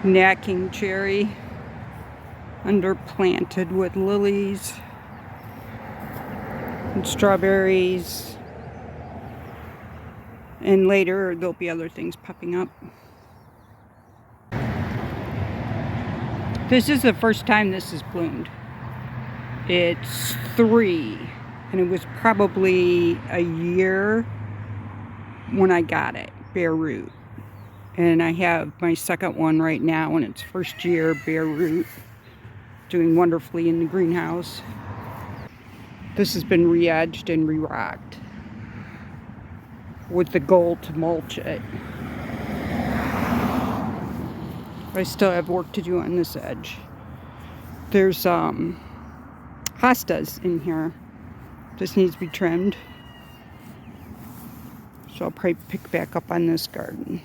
Knacking cherry, underplanted with lilies and strawberries, and later there'll be other things popping up. This is the first time this has bloomed. It's 3, and it was probably a year when I got it, bare root. And I have my second one right now, and it's first year bare root, doing wonderfully in the greenhouse. This has been re-edged and re-rocked with the goal to mulch it. I still have work to do on this edge. There's hostas in here. This needs to be trimmed. So I'll probably pick back up on this garden.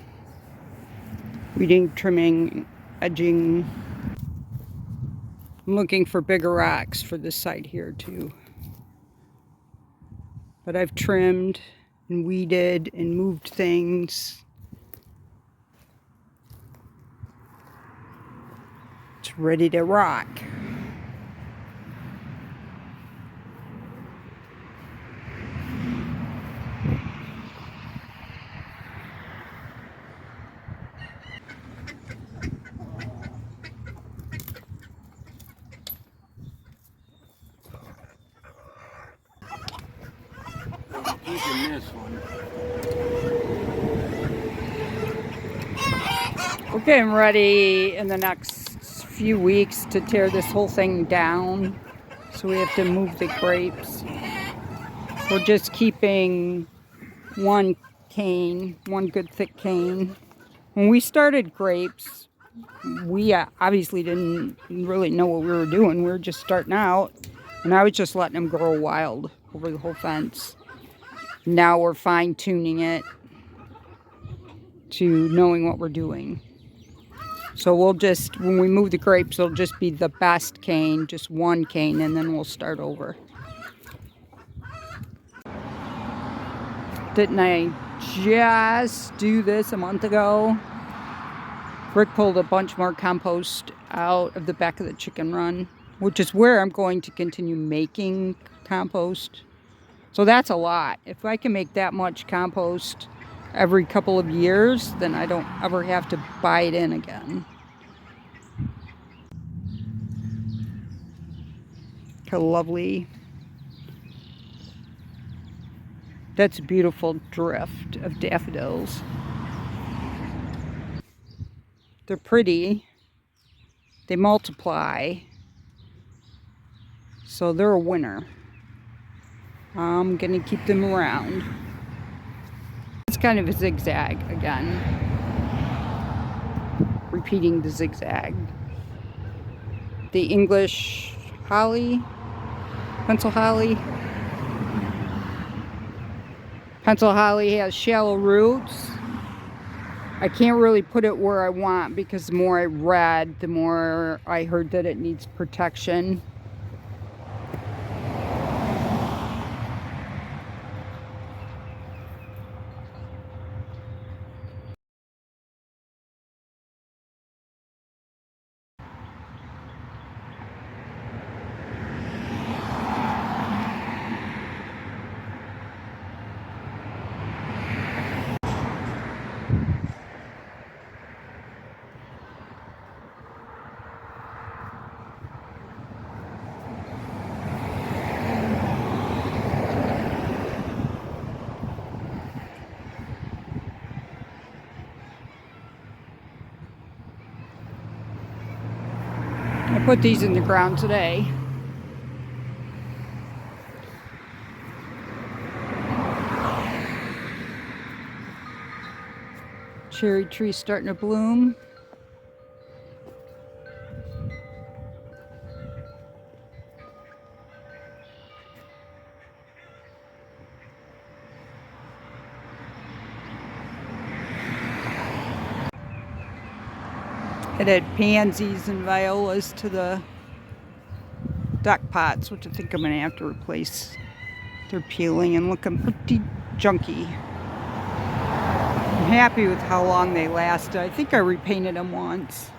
Weeding, trimming, edging. I'm looking for bigger rocks for this side here too. But I've trimmed and weeded and moved things. It's ready to rock. This one. We're getting ready in the next few weeks to tear this whole thing down. So we have to move the grapes. We're just keeping one cane, one good thick cane. When we started grapes, we obviously didn't really know what we were doing. We were just starting out, and I was just letting them grow wild over the whole fence. Now we're fine-tuning it to knowing what we're doing. So we'll just, when we move the grapes, it'll just be the best cane, just one cane, and then we'll start over. Didn't I just do this a month ago? Rick pulled a bunch more compost out of the back of the chicken run, which is where I'm going to continue making compost. So that's a lot. If I can make that much compost every couple of years, then I don't ever have to buy it in again. How lovely. That's a beautiful drift of daffodils. They're pretty. They multiply. So they're a winner. I'm gonna keep them around. It's kind of a zigzag again. Repeating the zigzag. The English holly, pencil holly. Pencil holly has shallow roots. I can't really put it where I want because the more I read, the more I heard that it needs protection. I put these in the ground today. Cherry tree starting to bloom. It had pansies and violas to the duck pots, which I think I'm going to have to replace. They're peeling and looking pretty junky. I'm happy with how long they lasted. I think I repainted them once.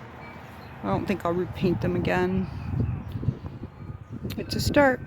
I don't think I'll repaint them again. It's a start.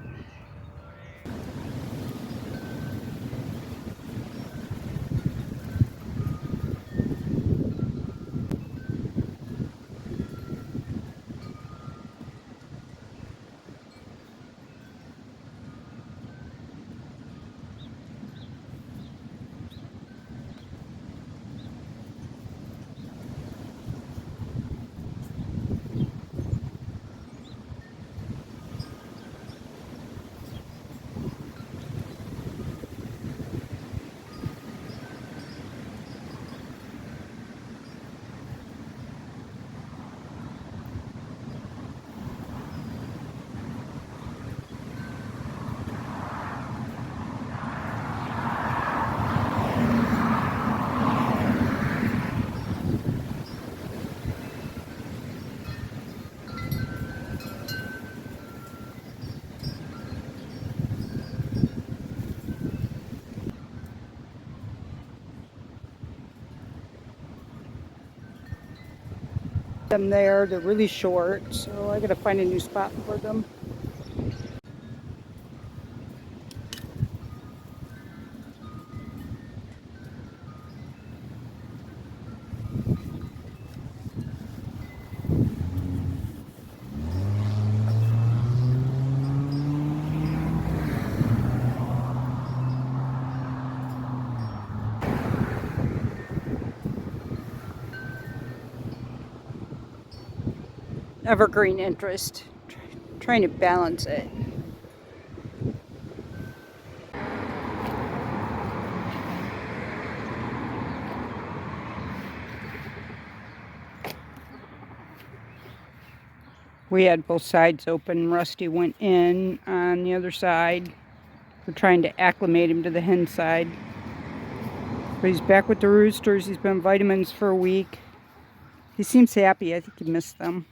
Them there, they're really short, so I gotta find a new spot for them. Evergreen interest, trying to balance it. We had both sides open. Rusty went in on the other side. We're trying to acclimate him to the hen side. But he's back with the roosters. He's been on vitamins for a week. He seems happy. I think he missed them.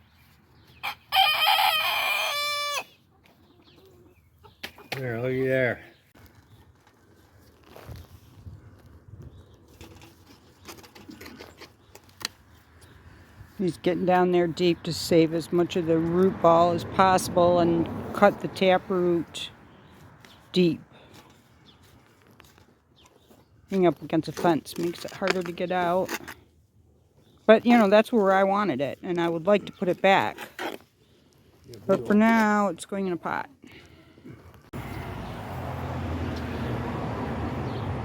There, looky there. He's getting down there deep to save as much of the root ball as possible and cut the taproot deep. Being up against a fence makes it harder to get out. But, you know, that's where I wanted it, and I would like to put it back. But for now, it's going in a pot.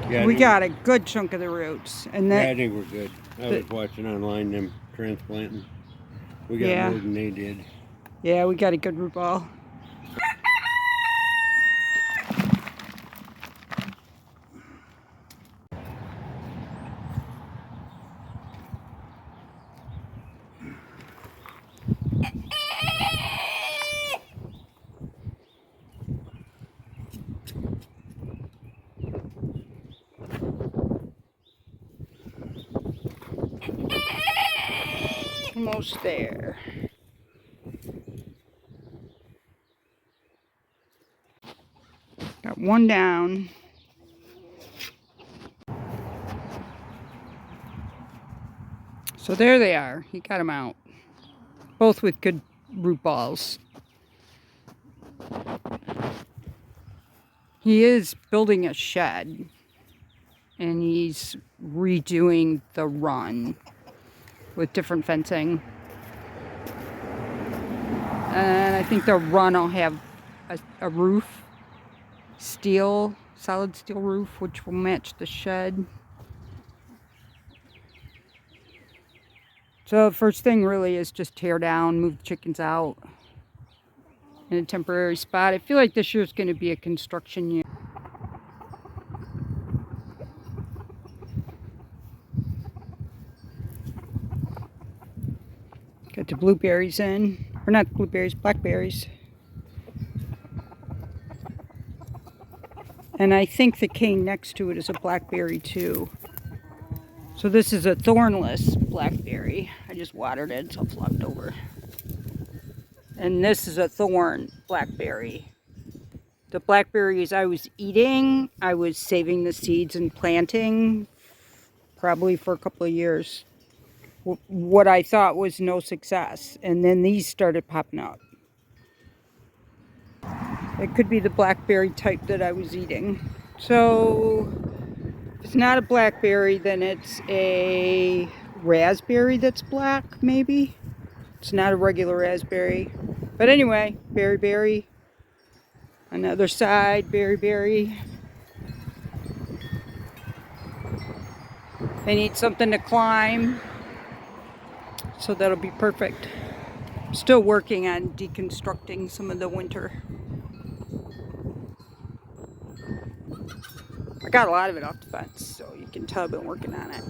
Yeah, We got a good chunk of the roots. And I then think we're good. I was watching online them transplanting. We got more than they did. Yeah, we got a good root ball. Almost there. Got one down. So there they are. He got them out. Both with good root balls. He is building a shed. And he's redoing the run with different fencing. And I think the run will have a roof. Solid steel roof, which will match the shed. So the first thing really is just tear down, move the chickens out in a temporary spot. I feel like this year's going to be a construction year. Got the blueberries in, or not blueberries, blackberries. And I think the cane next to it is a blackberry too. So this is a thornless blackberry. I just watered it, so it flopped over. And this is a thorn blackberry. The blackberries I was eating, I was saving the seeds and planting probably for a couple of years. what I thought was no success. And then these started popping up. It could be the blackberry type that I was eating. So if it's not a blackberry, then it's a raspberry that's black, maybe. It's not a regular raspberry. But anyway, berry. Another side, berry. They need something to climb, so that'll be perfect. I'm still working on deconstructing some of the winter. I got a lot of it off the fence, so you can tell I've been working on it.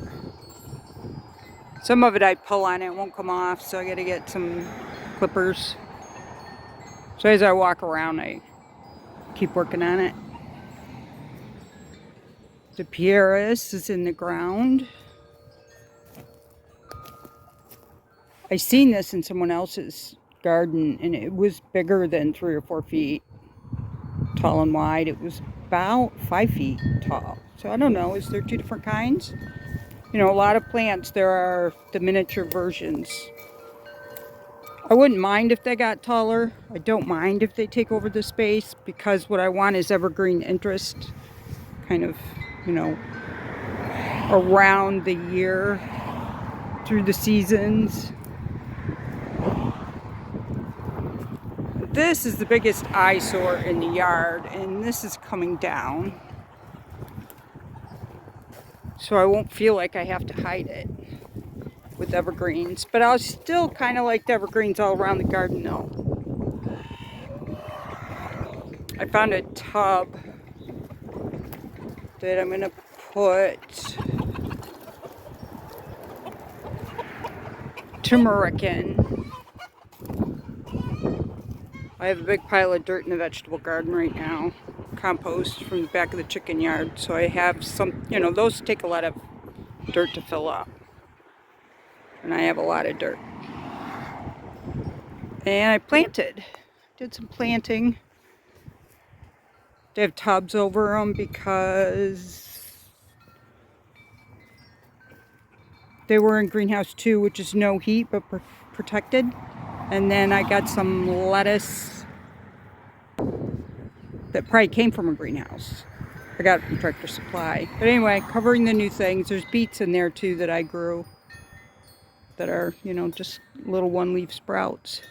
Some of it I pull on it won't come off, so I gotta get some clippers. So as I walk around, I keep working on it. The Pieris is in the ground. I seen this in someone else's garden, and it was bigger than 3 or 4 feet tall and wide. It was about 5 feet tall. So I don't know, is there 2 different kinds? You know, a lot of plants, there are the miniature versions. I wouldn't mind if they got taller. I don't mind if they take over the space, because what I want is evergreen interest, kind of, you know, around the year, through the seasons. This is the biggest eyesore in the yard, and this is coming down. So I won't feel like I have to hide it with evergreens. But I'll still kind of like the evergreens all around the garden though. I found a tub that I'm going to put turmeric in. I have a big pile of dirt in the vegetable garden right now. Compost from the back of the chicken yard. So I have some, you know, those take a lot of dirt to fill up. And I have a lot of dirt. And I planted. Did some planting. They have tubs over them because they were in greenhouse 2, which is no heat but protected. And then I got some lettuce that probably came from a greenhouse. I got it from Tractor Supply. But anyway, covering the new things. There's beets in there too that I grew that are, you know, just little 1-leaf sprouts.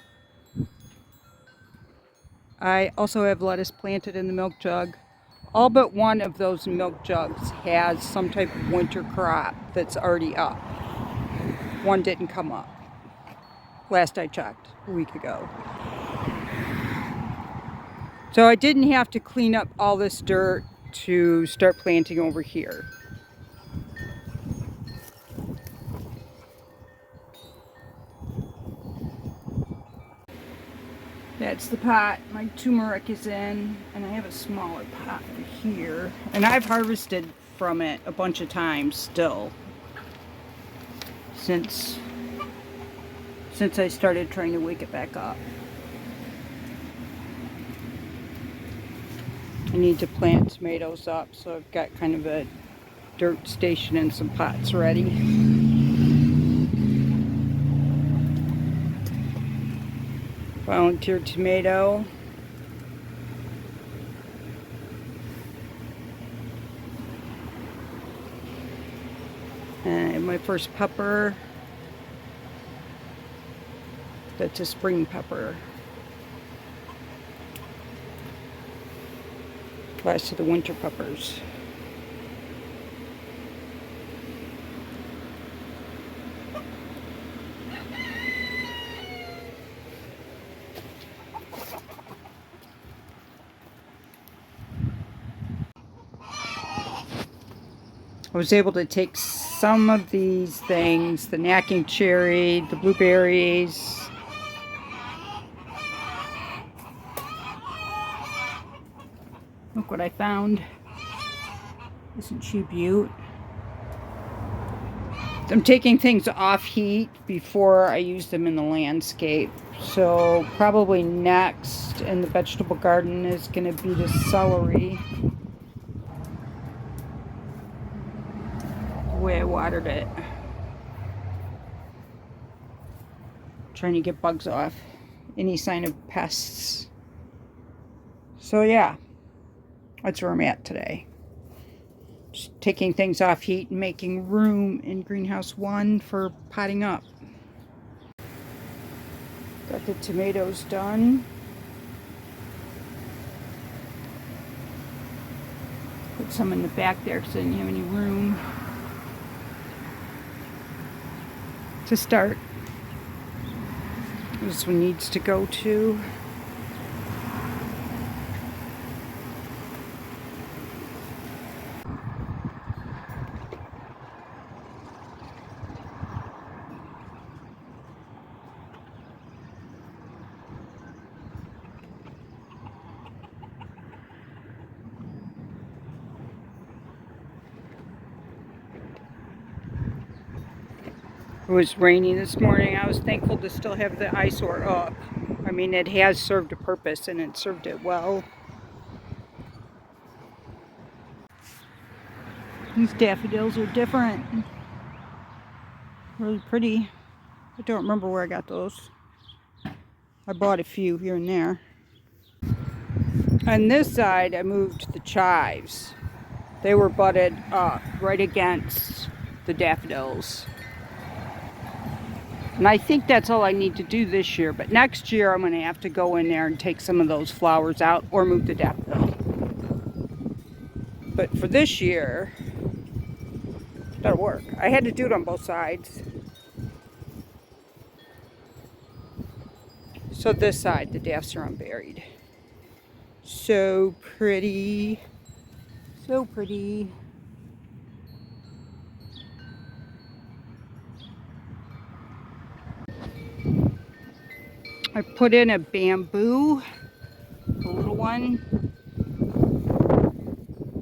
I also have lettuce planted in the milk jug. All but one of those milk jugs has some type of winter crop that's already up. One didn't come up. Last I checked, a week ago. So I didn't have to clean up all this dirt to start planting over here. That's the pot my turmeric is in, and I have a smaller pot in here. And I've harvested from it a bunch of times still, since I started trying to wake it back up. I need to plant tomatoes up, so I've got kind of a dirt station and some pots ready. Volunteer tomato. And my first pepper. That's a spring pepper. Last of the winter peppers. I was able to take some of these things, the knacking cherry, the blueberries. Look what I found. Isn't she beaut? I'm taking things off heat before I use them in the landscape. So probably next in the vegetable garden is going to be the celery. The way I watered it. trying to get bugs off. Any sign of pests. So yeah, that's where I'm at today. Just taking things off heat and making room in greenhouse 1 for potting up. Got the tomatoes done. Put some in the back there because I didn't have any room to start. This one needs to go too. It was rainy this morning. I was thankful to still have the eyesore up. I mean, it has served a purpose and it served it well. These daffodils are different. Really pretty. I don't remember where I got those. I bought a few here and there. On this side, I moved the chives. They were budded up right against the daffodils. And I think that's all I need to do this year. But next year, I'm going to have to go in there and take some of those flowers out or move the daffodil. But for this year, that'll work. I had to do it on both sides. So this side, the daffs are unburied. So pretty. So pretty. I put in a bamboo, a little one,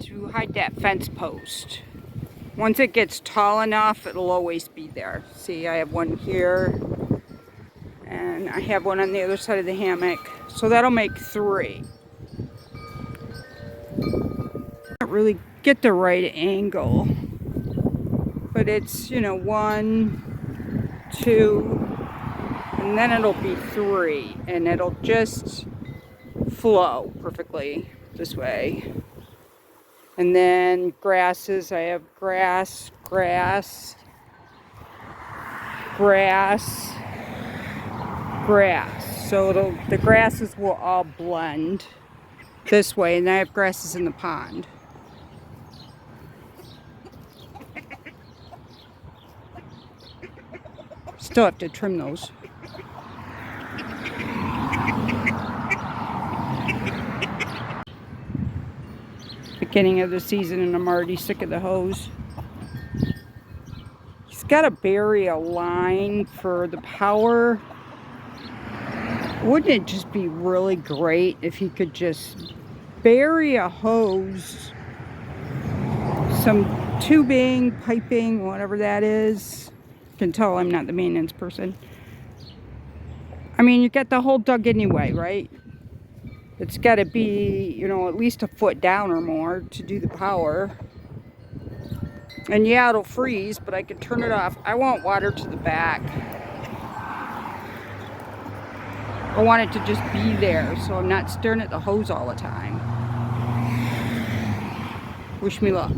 to hide that fence post. Once it gets tall enough, it'll always be there. See, I have one here, and I have one on the other side of the hammock. So that'll make 3. I can't really get the right angle, but it's, 1, 2, and then it'll be 3, and it'll just flow perfectly this way. And then grasses, I have grass, grass, grass, grass. So the grasses will all blend this way, and I have grasses in the pond. Still have to trim those. Beginning of the season, and I'm already sick of the hose. He's got to bury a line for the power. Wouldn't it just be really great if he could just bury a hose, some tubing, piping, whatever that is. You can tell I'm not the maintenance person. I mean, you get the hole dug anyway, right? It's got to be, at least a foot down or more to do the power. And yeah, it'll freeze, but I can turn it off. I want water to the back. I want it to just be there, so I'm not staring at the hose all the time. Wish me luck.